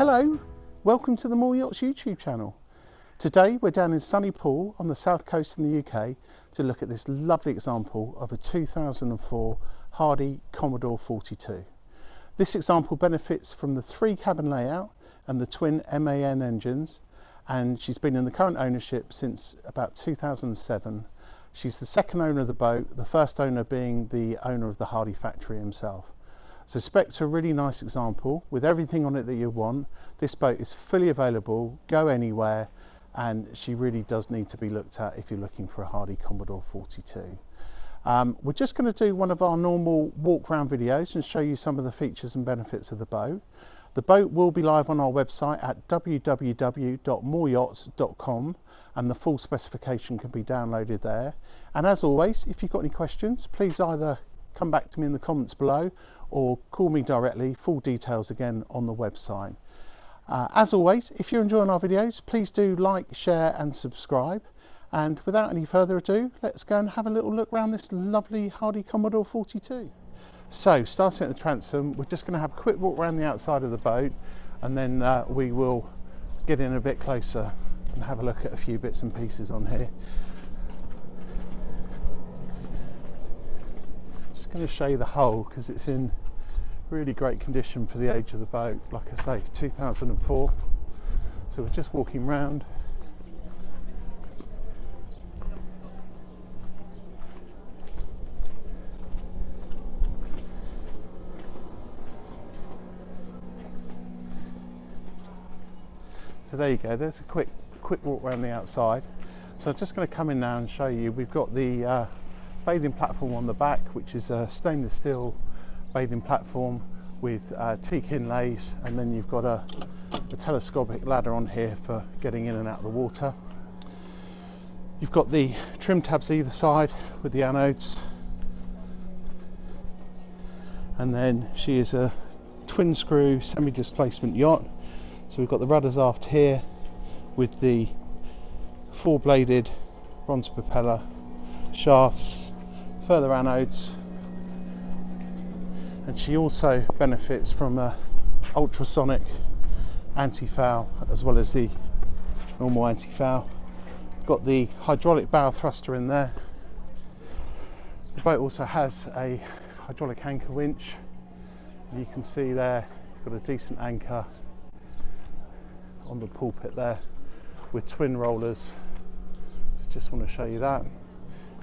Hello, welcome to the Moore Yachts YouTube channel. Today we're down in sunny Poole on the south coast in the UK to look at this lovely example of a 2004 Hardy Commodore 42. This example benefits from the 3-cabin layout and the twin MAN engines, and she's been in the current ownership since about 2007. She's the second owner of the boat, the first owner being the owner of the Hardy factory himself. So spec's a really nice example with everything on it that you want. This boat is fully available, go anywhere, and she really does need to be looked at if you're looking for a Hardy Commodore 42. We're just going to do one of our normal walk around videos and show you some of the features and benefits of the boat. The boat will be live on our website at www.mooreyachts.com, and the full specification can be downloaded there. And as always, if you've got any questions, please either come back to me in the comments below or call me directly. Full details again on the website. As always, if you're enjoying our videos, please do like, share and subscribe. And without any further ado, let's go and have a little look around this lovely Hardy Commodore 42. So starting at the transom, we're just going to have a quick walk around the outside of the boat, and then we will get in a bit closer and have a look at a few bits and pieces on here. Just going to show you the hull because it's in really great condition for the age of the boat. Like I say, 2004. So we're just walking round. So there you go, there's a quick walk around the outside. So I'm just going to come in now and show you. We've got the bathing platform on the back, which is a stainless steel bathing platform with teak inlays, and then you've got a telescopic ladder on here for getting in and out of the water. You've got the trim tabs either side with the anodes, and then she is a twin screw semi-displacement yacht. So we've got the rudders aft here with the 4-bladed bronze propeller shafts, further anodes, and she also benefits from a ultrasonic anti-foul as well as the normal anti-foul. Got the hydraulic bow thruster in there. The boat also has a hydraulic anchor winch, and you can see there got a decent anchor on the pulpit there with twin rollers. So just want to show you that.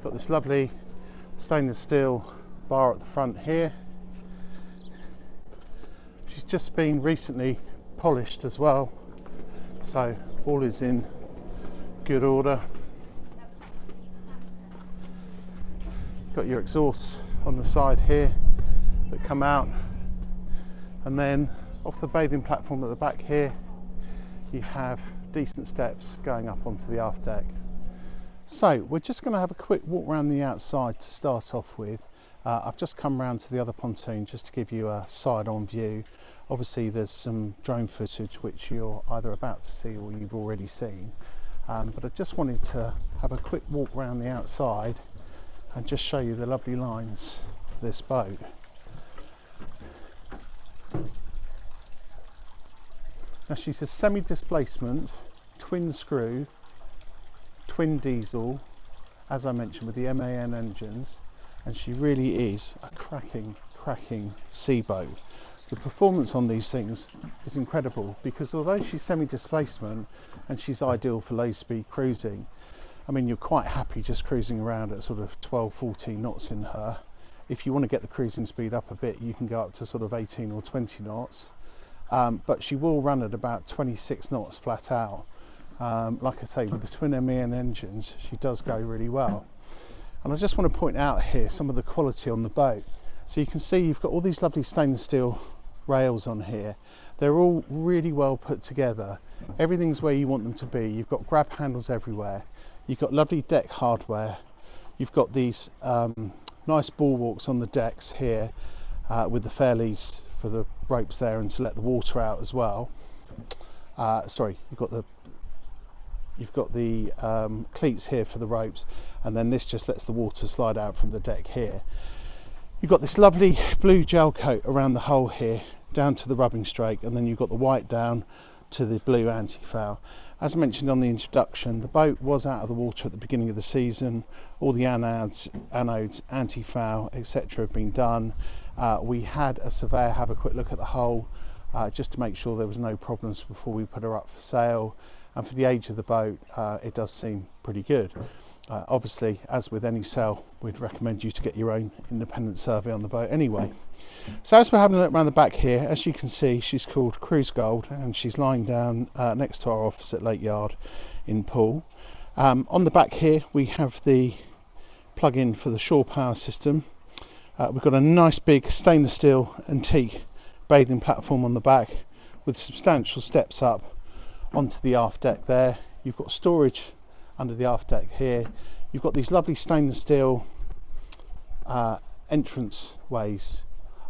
Got this lovely stainless steel bar at the front here. She's just been recently polished as well, so all is in good order. Got your exhausts on the side here that come out, and then off the bathing platform at the back here you have decent steps going up onto the aft deck. So we're just going to have a quick walk around the outside to start off with. I've just come round to the other pontoon just to give you a side-on view. Obviously there's some drone footage which you're either about to see or you've already seen, but I just wanted to have a quick walk around the outside and just show you the lovely lines of this boat. Now she's a semi-displacement, twin screw, twin diesel, as I mentioned, with the MAN engines, and she really is a cracking sea boat. The performance on these things is incredible because although she's semi-displacement and she's ideal for low speed cruising, I mean you're quite happy just cruising around at sort of 12-14 knots in her. If you want to get the cruising speed up a bit, you can go up to sort of 18 or 20 knots. But she will run at about 26 knots flat out. Like I say, with the twin MAN engines, she does go really well. And I just want to point out here some of the quality on the boat. So you can see you've got all these lovely stainless steel rails on here. They're all really well put together. Everything's where you want them to be. You've got grab handles everywhere. You've got lovely deck hardware. You've got these nice bulwarks on the decks here with the fairleads for the ropes there and to let the water out as well. Sorry, you've got the cleats here for the ropes, and then this just lets the water slide out from the deck here. You've got this lovely blue gel coat around the hull here. down to the rubbing strake, and then you've got the white down to the blue anti-foul. As mentioned on the introduction, the boat was out of the water at the beginning of the season. All the anodes, anti-foul, etc. have been done. We had a surveyor have a quick look at the hull just to make sure there was no problems before we put her up for sale, and for the age of the boat it does seem pretty good. Obviously, as with any sale, we'd recommend you to get your own independent survey on the boat anyway. So as we're having a look around the back here, as you can see, she's called Cruise Gold, and she's lying down next to our office at Lake Yard in Poole. On the back here we have the plug-in for the shore power system. We've got a nice big stainless steel antique bathing platform on the back with substantial steps up onto the aft deck there. You've got storage under the aft deck here. You've got these lovely stainless steel entrance ways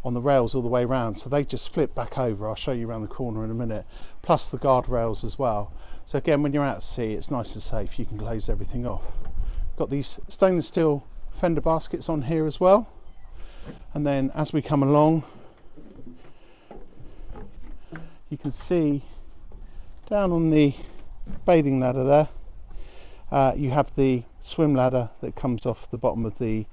on the rails all the way around, so they just flip back over. I'll show you around the corner in a minute, plus the guardrails as well. So again, when you're out at sea, it's nice and safe. You can close everything off. Got these stainless steel fender baskets on here as well, and then as we come along, you can see down on the bathing ladder there, you have the swim ladder that comes off the bottom of the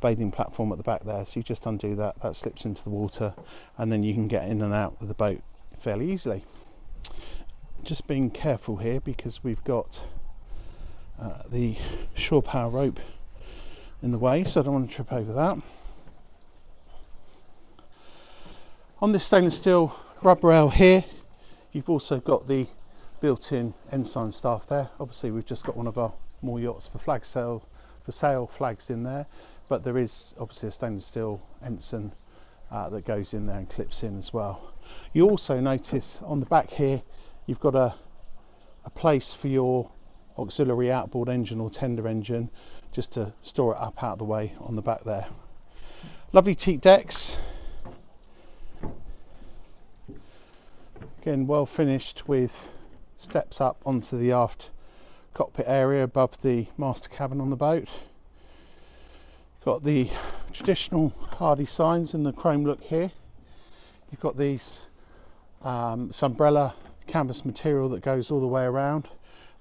bathing platform at the back there. So you just undo that, that slips into the water, and then you can get in and out of the boat fairly easily. Just being careful here because we've got the shore power rope in the way, so I don't want to trip over that. On this stainless steel rub rail here, you've also got the built-in ensign staff there. Obviously we've just got one of our Moore Yachts for sale flags in there, but there is obviously a stainless steel ensign that goes in there and clips in as well. You also notice on the back here you've got a place for your auxiliary outboard engine or tender engine, just to store it up out of the way on the back there. Lovely teak decks, again well finished with steps up onto the aft cockpit area above the master cabin on the boat. Got the traditional Hardy signs in the chrome look here. You've got these this umbrella canvas material that goes all the way around.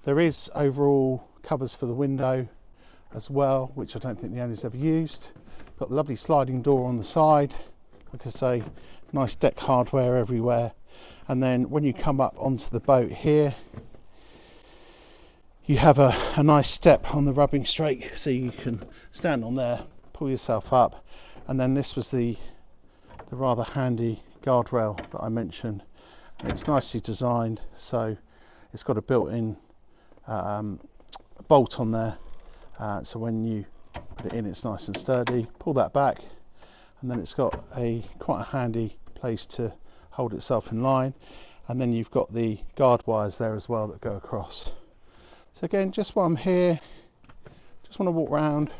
There is overall covers for the window as well, which I don't think the owner's ever used. Got the lovely sliding door on the side, like I say, nice deck hardware everywhere. And then when you come up onto the boat here, you have a nice step on the rubbing strake, so you can stand on there, pull yourself up. And then this was the rather handy guardrail that I mentioned. It's nicely designed, so it's got a built-in bolt on there, so when you put it in, it's nice and sturdy. Pull that back, and then it's got quite a handy place to hold itself in line. And then you've got the guard wires there as well that go across. So again, just while I'm here, just want to walk around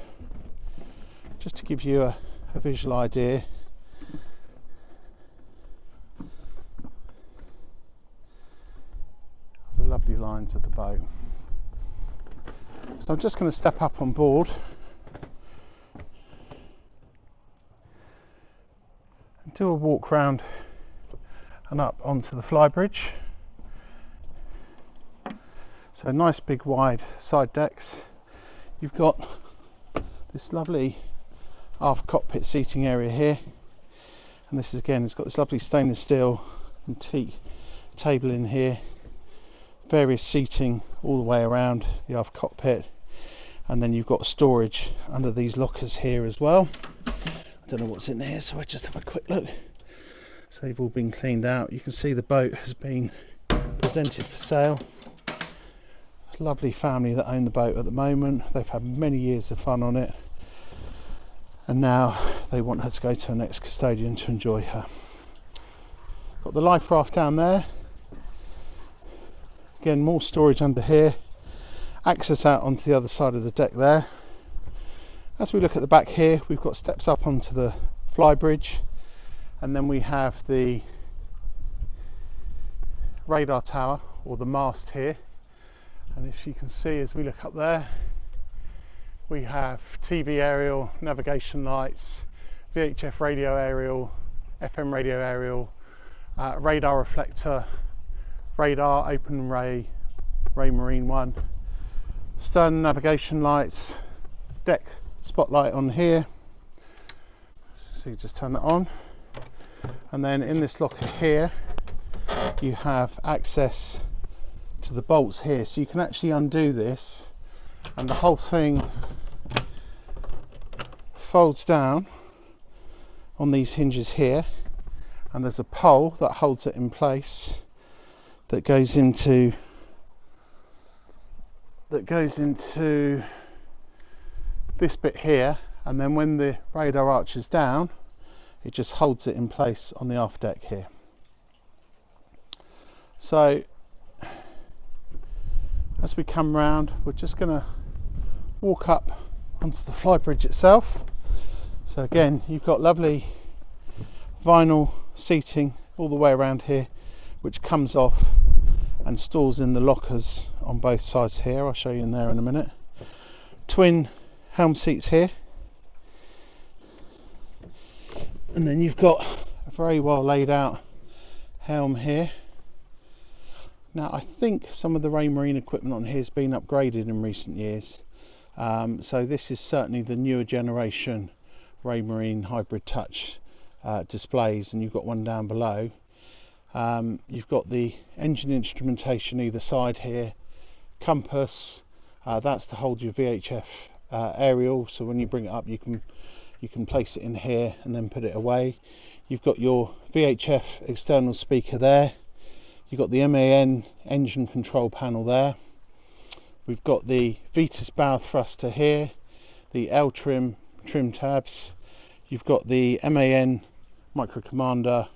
just to give you a visual idea. The lovely lines of the boat. So I'm just going to step up on board and do a walk round and up onto the Flybridge. So nice big wide side decks. You've got this lovely aft cockpit seating area here, and this is, again, it's got this lovely stainless steel antique table in here, various seating all the way around the aft cockpit, and then you've got storage under these lockers here as well. I don't know what's in here, so I just have a quick look. So they've all been cleaned out. You can see the boat has been presented for sale. Lovely family that own the boat at the moment. They've had many years of fun on it, and now they want her to go to her next custodian to enjoy her. Got the life raft down there. Again, more storage under here. Access out onto the other side of the deck there. As we look at the back here, we've got steps up onto the Flybridge, and then we have the radar tower, or the mast here. And as you can see, as we look up there, we have TV aerial, navigation lights, VHF radio aerial, FM radio aerial, radar reflector, radar, open ray, ray marine one, stern navigation lights, deck spotlight on here, so you just turn that on, and then in this locker here you have access to the bolts here, so you can actually undo this and the whole thing folds down on these hinges here, and there's a pole that holds it in place that goes into this bit here, and then when the radar arches down it just holds it in place on the aft deck here. So as we come round, we're just going to walk up onto the Flybridge itself. So again, you've got lovely vinyl seating all the way around here, which comes off and stores in the lockers on both sides here. I'll show you in there in a minute. Twin helm seats here, and then you've got a very well laid out helm here. Now I think some of the Ray Marine equipment on here has been upgraded in recent years, so this is certainly the newer generation Ray Marine hybrid touch displays, and you've got one down below. You've got the engine instrumentation either side here, compass, that's to hold your VHF aerial, so when you bring it up you can place it in here and then put it away. You've got your VHF external speaker there. You've got the MAN engine control panel there. We've got the Vitas bow thruster here, the L trim tabs. You've got the MAN micro commander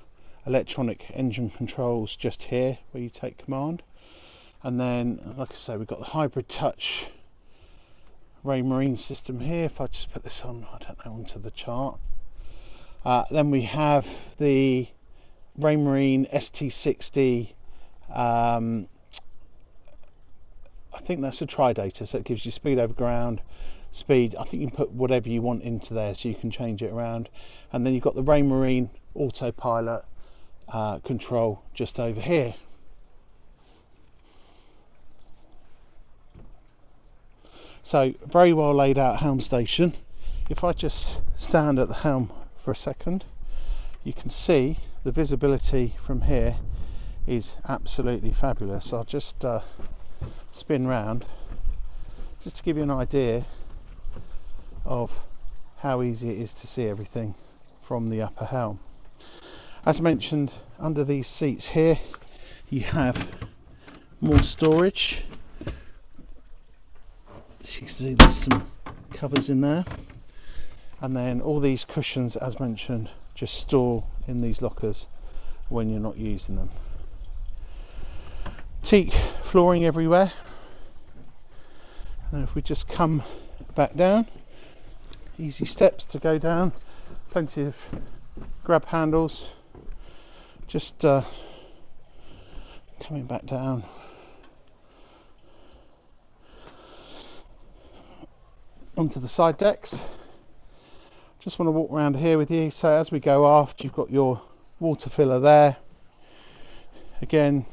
electronic engine controls just here where you take command. And then, like I say, we've got the hybrid touch Ray Marine system here. If I just put this on, I don't know, onto the chart. Then we have the Ray Marine ST60. I think that's a Tridata, so it gives you speed over ground, speed. I think you can put whatever you want into there, so you can change it around. And then you've got the Ray Marine autopilot control just over here. So very well laid out helm station. If I just stand at the helm for a second, you can see the visibility from here is absolutely fabulous. I'll just spin round just to give you an idea of how easy it is to see everything from the upper helm. As mentioned, under these seats here you have more storage. So you can see there's some covers in there, and then all these cushions, as mentioned, just store in these lockers when you're not using them. Teak flooring everywhere, and if we just come back down, easy steps to go down, plenty of grab handles, just coming back down. Onto the side decks. Just want to walk around here with you. So as we go aft, you've got your water filler there. Again,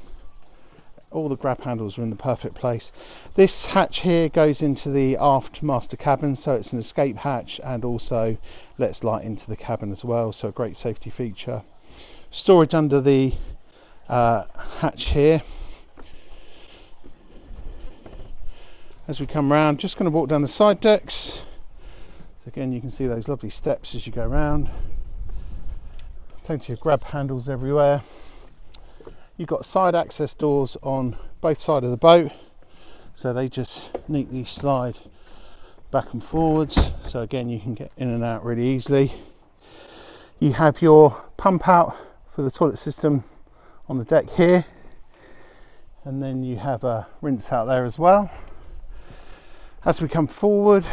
all the grab handles are in the perfect place. This hatch here goes into the aft master cabin, so it's an escape hatch and also lets light into the cabin as well, so a great safety feature. Storage under the hatch here. As we come round, just going to walk down the side decks. So again, you can see those lovely steps as you go round. Plenty of grab handles everywhere. You've got side access doors on both sides of the boat, so they just neatly slide back and forwards. So again, you can get in and out really easily. You have your pump out for the toilet system on the deck here, and then you have a rinse out there as well. As we come forward,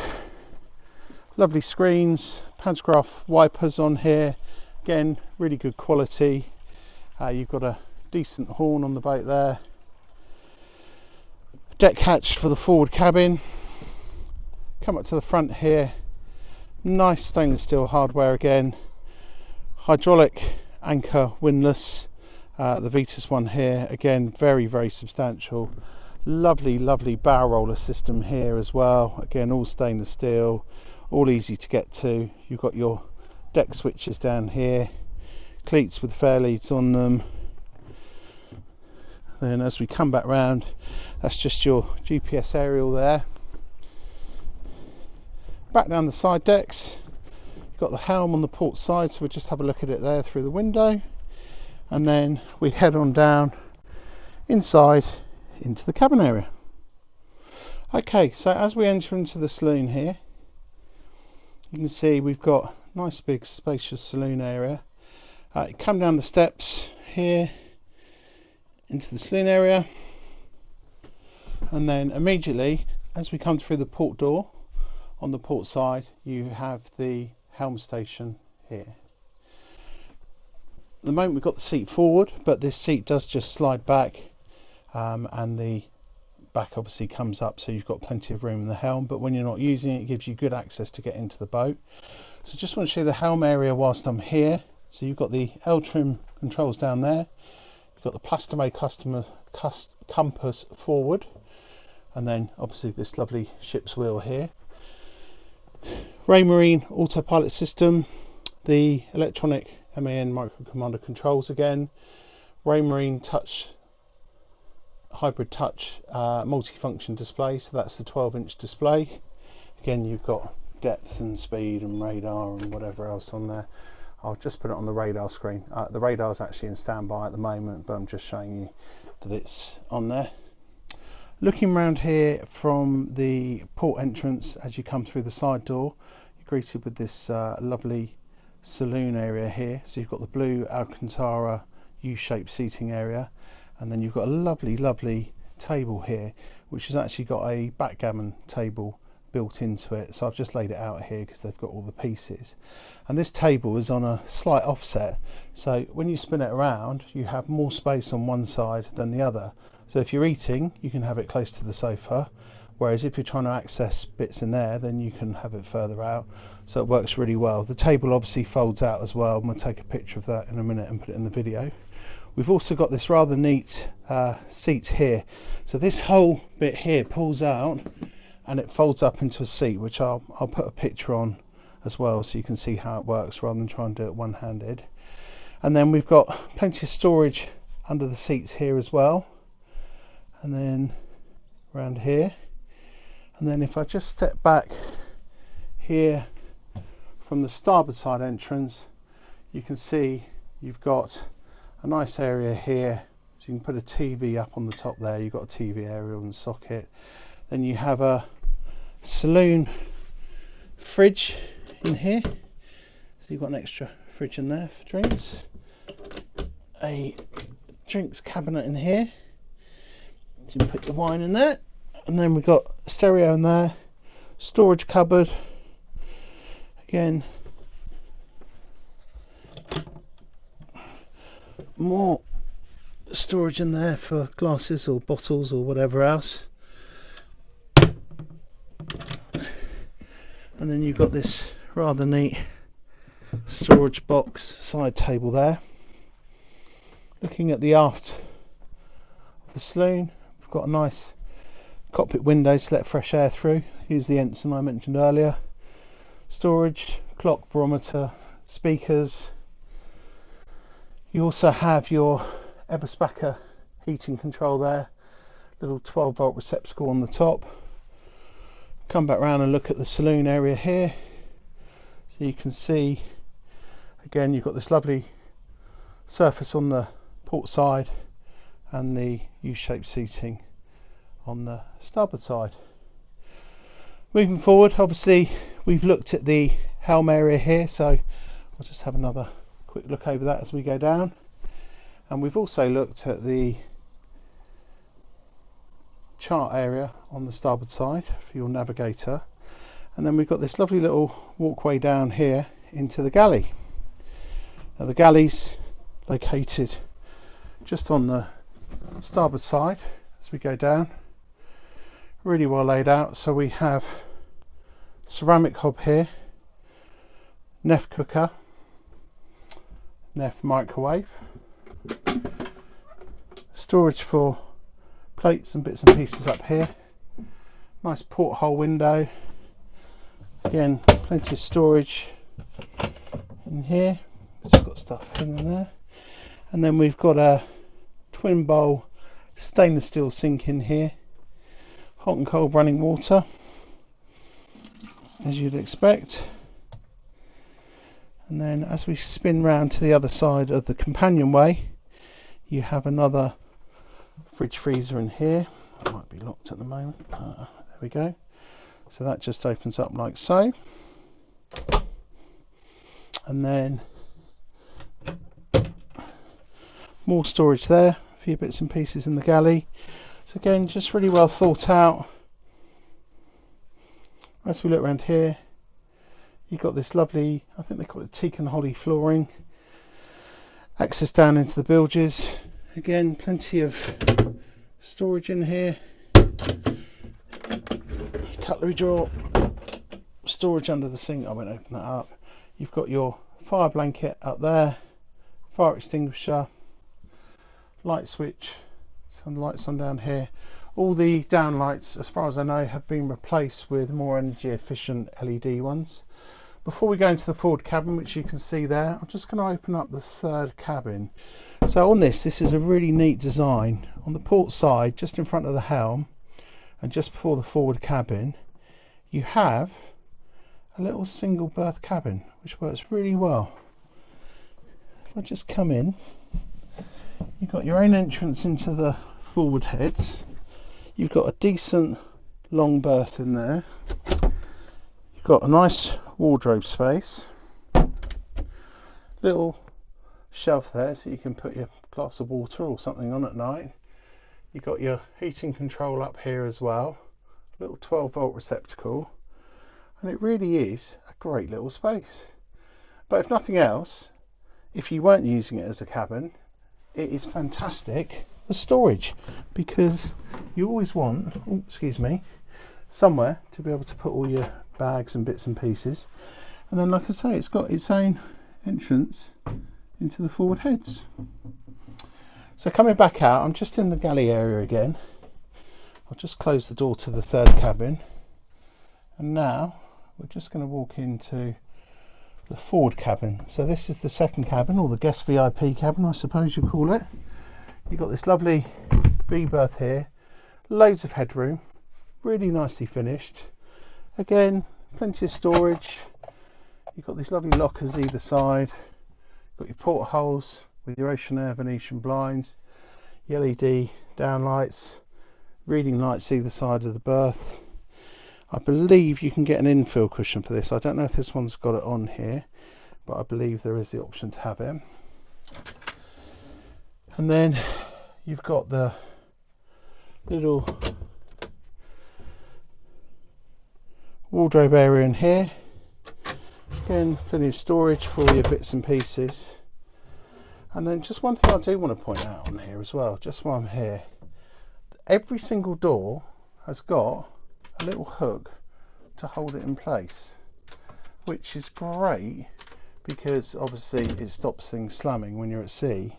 lovely screens, pantograph wipers on here, again really good quality. You've got a decent horn on the boat there. Deck hatch for the forward cabin. Come up to the front here, nice stainless steel hardware again. Hydraulic anchor windlass The Vitas one here, again, very substantial. Lovely bow roller system here as well. Again, all stainless steel, all easy to get to. You've got your deck switches down here, cleats with fair leads on them. Then as we come back round, that's just your GPS aerial there. Back down the side decks, you've got the helm on the port side, so we'll just have a look at it there through the window. And then we head on down inside into the cabin area. Okay, so as we enter into the saloon here, you can see we've got a nice big spacious saloon area. Come down the steps here into the saloon area, and then immediately as we come through the port door on the port side, you have the helm station here. At the moment we've got the seat forward, but this seat does just slide back, and the back obviously comes up, so you've got plenty of room in the helm, but when you're not using it, it gives you good access to get into the boat. So just want to show you the helm area whilst I'm here. So you've got the L trim controls down there, you've got the Plastomate compass forward, and then obviously this lovely ship's wheel here. Raymarine autopilot system, the electronic MAN micro commander controls again, Raymarine touch, hybrid touch multifunction display, so that's the 12-inch display. Again, you've got depth and speed and radar and whatever else on there. I'll just put it on the radar screen. The radar is actually in standby at the moment, but I'm just showing you that it's on there. Looking around here from the port entrance, as you come through the side door, you're greeted with this lovely saloon area here. So you've got the blue Alcantara U-shaped seating area, and then you've got a lovely table here, which has actually got a backgammon table built into it. So I've just laid it out here because they've got all the pieces, and this table is on a slight offset, so when you spin it around you have more space on one side than the other. So if you're eating, you can have it close to the sofa, whereas if you're trying to access bits in there, then you can have it further out. So it works really well. The table obviously folds out as well, and we'll take a picture of that in a minute and put it in the video. We've also got this rather neat seat here. So this whole bit here pulls out and it folds up into a seat, which I'll put a picture on as well, so you can see how it works rather than try and do it one-handed. And then we've got plenty of storage under the seats here as well, and then around here. And then if I just step back here from the starboard side entrance, you can see you've got a nice area here, so you can put a TV up on the top there. You've got a TV aerial and socket. Then you have a saloon fridge in here, so you've got an extra fridge in there for drinks, a drinks cabinet in here, so you can put your wine in there, and then we've got a stereo in there, storage cupboard, again more storage in there for glasses or bottles or whatever else. And then you've got this rather neat storage box side table there. Looking at the aft of the saloon, we've got a nice cockpit window to let fresh air through. Here's the ensign I mentioned earlier. Storage, clock, barometer, speakers. You also have your Eberspacher heating control there, little 12-volt receptacle on the top. Come back round and look at the saloon area here, so you can see again you've got this lovely surface on the port side and the U-shaped seating on the starboard side. Moving forward, obviously we've looked at the helm area here, so I'll just have another quick look over that as we go down. And we've also looked at the chart area on the starboard side for your navigator, and then we've got this lovely little walkway down here into the galley. Now the galley's located just on the starboard side as we go down, really well laid out. So we have ceramic hob here, Neff cooker, Neff microwave, storage for plates and bits and pieces up here. Nice porthole window. Again, plenty of storage in here. It's got stuff hanging there. And then we've got a twin bowl stainless steel sink in here. Hot and cold running water, as you'd expect. And then as we spin round to the other side of the companionway, you have another fridge freezer in here. It might be locked at the moment. There we go. So that just opens up like so. And then more storage there, a few bits and pieces in the galley. So again, just really well thought out. As we look around here, you've got this lovely, I think they call it teak and holly flooring. Access down into the bilges. Again, plenty of storage in here. Cutlery drawer. Storage under the sink. I won't open that up. You've got your fire blanket up there. Fire extinguisher. Light switch. Some lights on down here. All the downlights, as far as I know, have been replaced with more energy efficient LED ones. Before we go into the forward cabin, which you can see there, I'm just going to open up the third cabin. So on this is a really neat design. On the port side, just in front of the helm and just before the forward cabin, you have a little single berth cabin, which works really well. If I just come in, you've got your own entrance into the forward heads. You've got a decent long berth in there. You've got a nice wardrobe space. Little shelf there so you can put your glass of water or something on at night. You've got your heating control up here as well. A little 12-volt receptacle. And it really is a great little space. But if nothing else, if you weren't using it as a cabin, it is fantastic for storage, because you always want, somewhere to be able to put all your bags and bits and pieces. And then, like I say, it's got its own entrance into the forward heads. So coming back out, I'm just in the galley area again. I'll just close the door to the third cabin, and now we're just going to walk into the forward cabin. So this is the second cabin, or the guest VIP cabin, I suppose you call it. You've got this lovely V berth here, loads of headroom, really nicely finished. Again, plenty of storage. You've got these lovely lockers either side. You've got your portholes with your ocean air Venetian blinds, your LED downlights, reading lights either side of the berth. I believe you can get an infill cushion for this. I don't know if this one's got it on here, but I believe there is the option to have it. And then you've got the little wardrobe area in here. Again, plenty of storage for your bits and pieces. And then just one thing I do want to point out on here as well, just while I'm here, every single door has got a little hook to hold it in place, which is great because obviously it stops things slamming when you're at sea.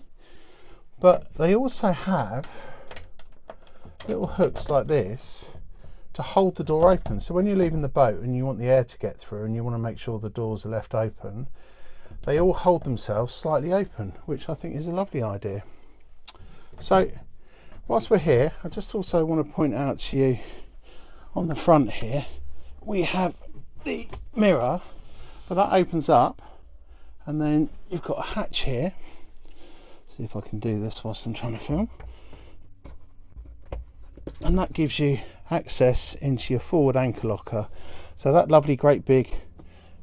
But they also have little hooks like this to hold the door open. So when you're leaving the boat and you want the air to get through and you want to make sure the doors are left open, they all hold themselves slightly open, which I think is a lovely idea. So whilst we're here, I just also want to point out to you on the front here, we have the mirror, but that opens up, and then you've got a hatch here. See if I can do this whilst I'm trying to film. And that gives you access into your forward anchor locker. So that lovely great big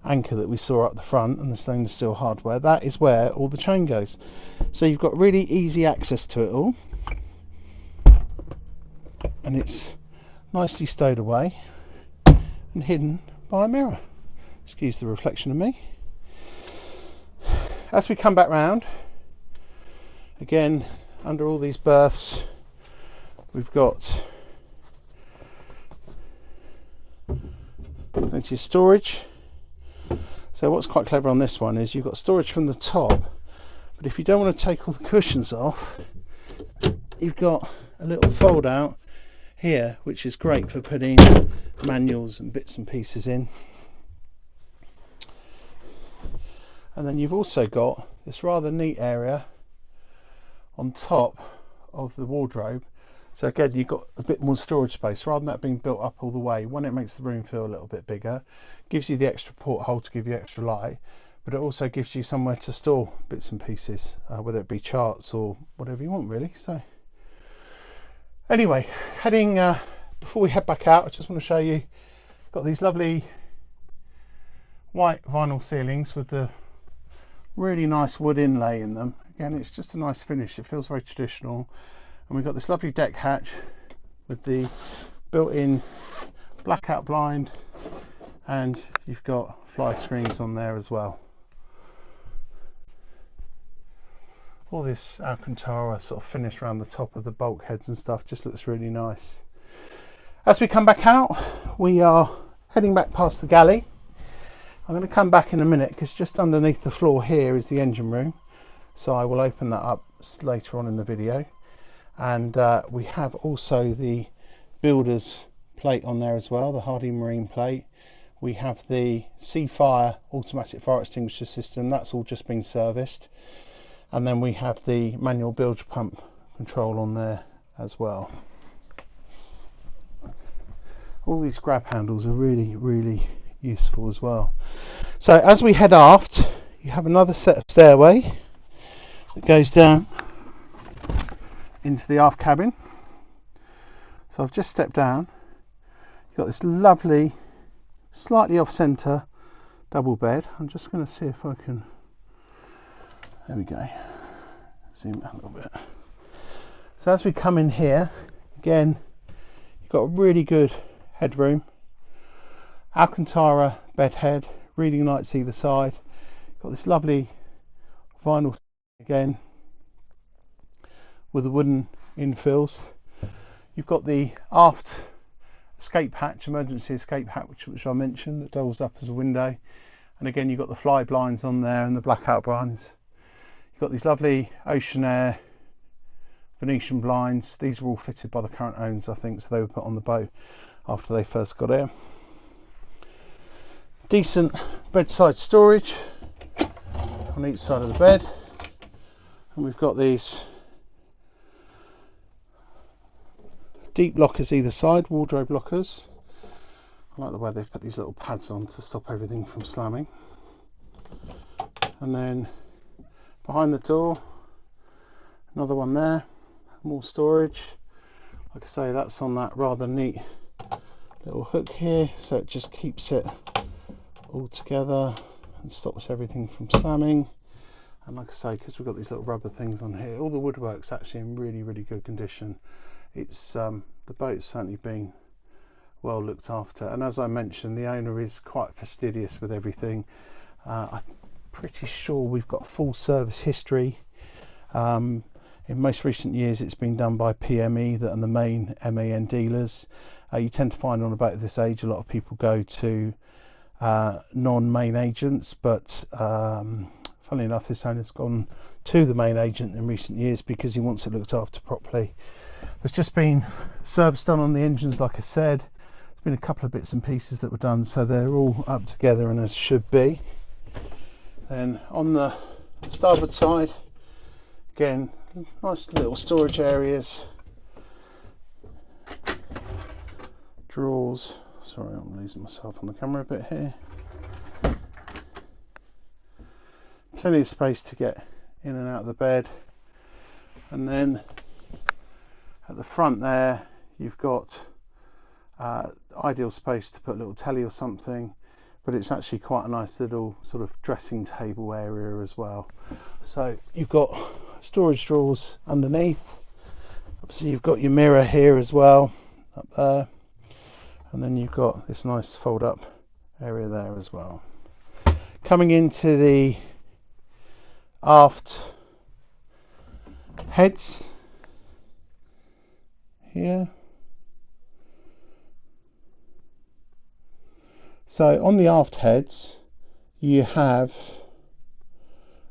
anchor that we saw up the front and the stainless steel hardware, that is where all the chain goes. So you've got really easy access to it all, and it's nicely stowed away and hidden by a mirror. Excuse the reflection of me. As we come back round, again, under all these berths, we've got plenty of storage. So what's quite clever on this one is you've got storage from the top, but if you don't want to take all the cushions off, you've got a little fold out here, which is great for putting manuals and bits and pieces in. And then you've also got this rather neat area on top of the wardrobe. So again, you've got a bit more storage space rather than that being built up all the way. One, it makes the room feel a little bit bigger, gives you the extra porthole to give you extra light, but it also gives you somewhere to store bits and pieces, whether it be charts or whatever you want really. So anyway, before we head back out, I just want to show you, got these lovely white vinyl ceilings with the really nice wood inlay in them. Again, it's just a nice finish, it feels very traditional. And we've got this lovely deck hatch with the built-in blackout blind, and you've got fly screens on there as well. All this Alcantara sort of finish around the top of the bulkheads and stuff just looks really nice. As we come back out, we are heading back past the galley. I'm going to come back in a minute because just underneath the floor here is the engine room, so I will open that up later on in the video. And we have also the builder's plate on there as well, the Hardy Marine plate. We have the Seafire automatic fire extinguisher system, that's all just been serviced. And then we have the manual bilge pump control on there as well. All these grab handles are really, really useful as well. So as we head aft, you have another set of stairway that goes down into the aft cabin. So I've just stepped down. You've got this lovely, slightly off centre double bed. I'm just going to see if I can, there we go, zoom out a little bit. So as we come in here, again, you've got a really good headroom, Alcantara bed head, reading lights either side. You've got this lovely vinyl again with the wooden infills. You've got the aft escape hatch, emergency escape hatch, which I mentioned, that doubles up as a window. And again, you've got the fly blinds on there and the blackout blinds. You've got these lovely ocean air Venetian blinds. These were all fitted by the current owners, I think, so they were put on the boat after they first got here. Decent bedside storage on each side of the bed. And we've got these deep lockers either side, wardrobe lockers. I like the way they've put these little pads on to stop everything from slamming. And then behind the door, another one there, more storage. Like I say, that's on that rather neat little hook here, so it just keeps it all together and stops everything from slamming. And like I say, because we've got these little rubber things on here, all the woodwork's actually in really, really good condition. It's the boat's certainly been well looked after, and as I mentioned, the owner is quite fastidious with everything. I'm pretty sure we've got full service history. In most recent years, it's been done by PME, that are the main MAN dealers. You tend to find on a boat of this age, a lot of people go to non-main agents, but funnily enough, this owner's gone to the main agent in recent years because he wants it looked after properly. There's just been service done on the engines, like I said. There's been a couple of bits and pieces that were done, so they're all up together and as should be. Then on the starboard side, again, nice little storage areas, drawers. Sorry, I'm losing myself on the camera a bit here. Plenty of space to get in and out of the bed. And then at the front there, you've got ideal space to put a little telly or something, but it's actually quite a nice little sort of dressing table area as well. So you've got storage drawers underneath. Obviously you've got your mirror here as well, up there. And then you've got this nice fold up area there as well. Coming into the aft heads here. So on the aft heads, you have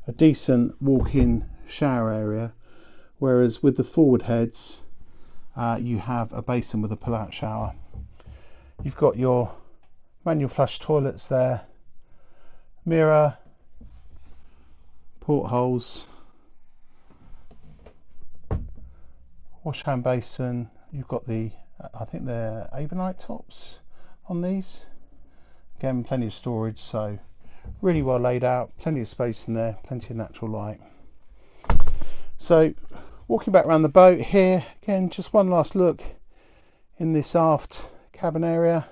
a decent walk-in shower area whereas with the forward heads you have a basin with a pull-out shower. You've got your manual flush toilets there, mirror, portholes, wash hand basin. You've got the, I think they're ABYA tops on these. Again, plenty of storage, so really well laid out, plenty of space in there, plenty of natural light. So walking back around the boat here, again, just one last look in this aft cabin area.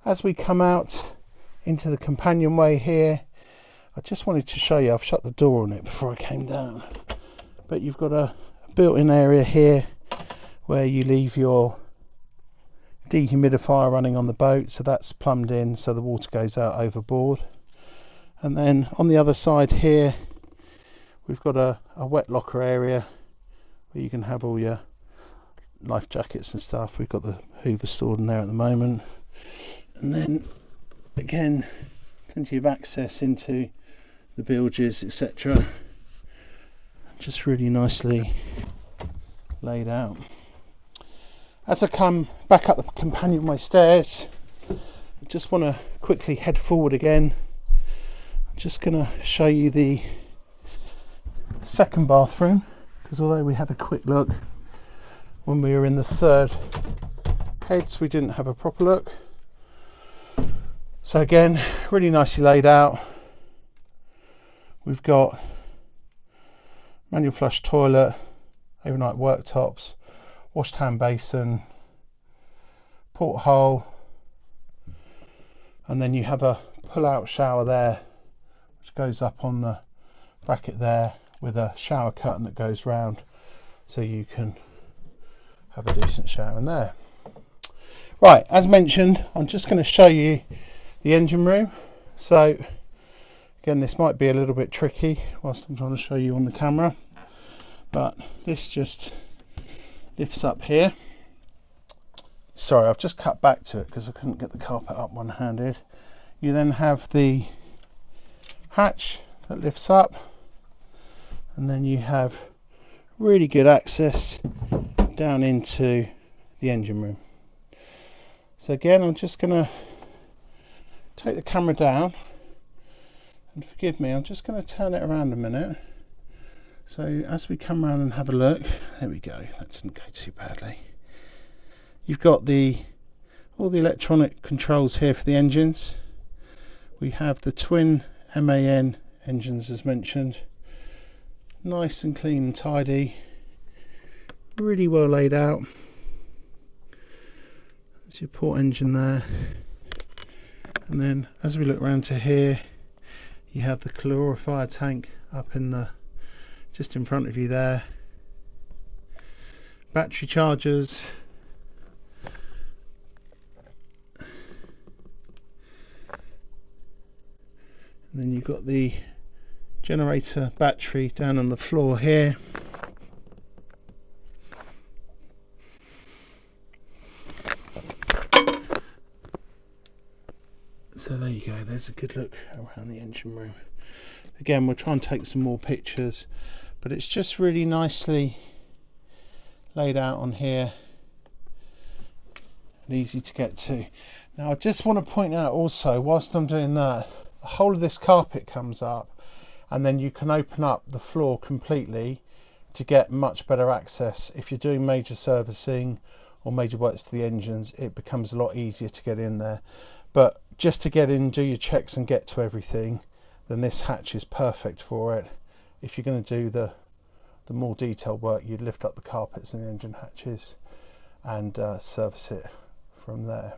As we come out into the companionway here, I just wanted to show you, I've shut the door on it before I came down, but you've got a built-in area here where you leave your dehumidifier running on the boat, so that's plumbed in so the water goes out overboard. And then on the other side here we've got a wet locker area where you can have all your life jackets and stuff. We've got the Hoover stored in there at the moment, and then again plenty of access into the bilges, etc. Just really nicely laid out. As I come back up the companionway stairs, I just want to quickly head forward again. I'm just going to show you the second bathroom, because although we had a quick look when we were in the third heads, we didn't have a proper look. So again, really nicely laid out. We've got manual flush toilet, overnight worktops, washed hand basin, porthole, and then you have a pull-out shower there which goes up on the bracket there with a shower curtain that goes round, so you can have a decent shower in there. Right, as mentioned, I'm just going to show you the engine room. So again, this might be a little bit tricky whilst I'm trying to show you on the camera, but this just lifts up here. Sorry, I've just cut back to it because I couldn't get the carpet up one-handed. You then have the hatch that lifts up, and then you have really good access down into the engine room. So again, I'm just going to take the camera down, and forgive me, I'm just going to turn it around a minute. So as we come around and have a look, there we go, that didn't go too badly. You've got all the electronic controls here for the engines. We have the twin MAN engines as mentioned, nice and clean and tidy, really well laid out. There's your port engine there, and then as we look around to here, you have the calorifier tank up in the just in front of you there, battery chargers, and then you've got the generator battery down on the floor here. So there you go, there's a good look around the engine room. Again, we'll try and take some more pictures, but it's just really nicely laid out on here and easy to get to. Now I just want to point out also, whilst I'm doing that, the whole of this carpet comes up, and then you can open up the floor completely to get much better access. If you're doing major servicing or major works to the engines, it becomes a lot easier to get in there. But just to get in, do your checks and get to everything, then this hatch is perfect for it. If you're going to do the more detailed work, you'd lift up the carpets and the engine hatches and service it from there.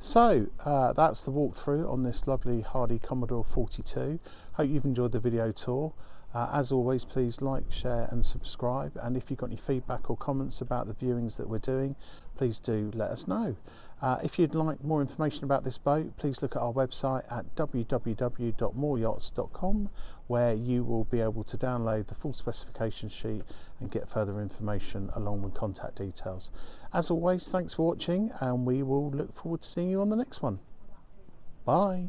So that's the walkthrough on this lovely Hardy Commodore 42. Hope you've enjoyed the video tour. As always, please like, share and subscribe, and if you've got any feedback or comments about the viewings that we're doing, please do let us know. If you'd like more information about this boat, please look at our website at www.mooreyachts.com, where you will be able to download the full specification sheet and get further information along with contact details. As always, thanks for watching, and we will look forward to seeing you on the next one. Bye.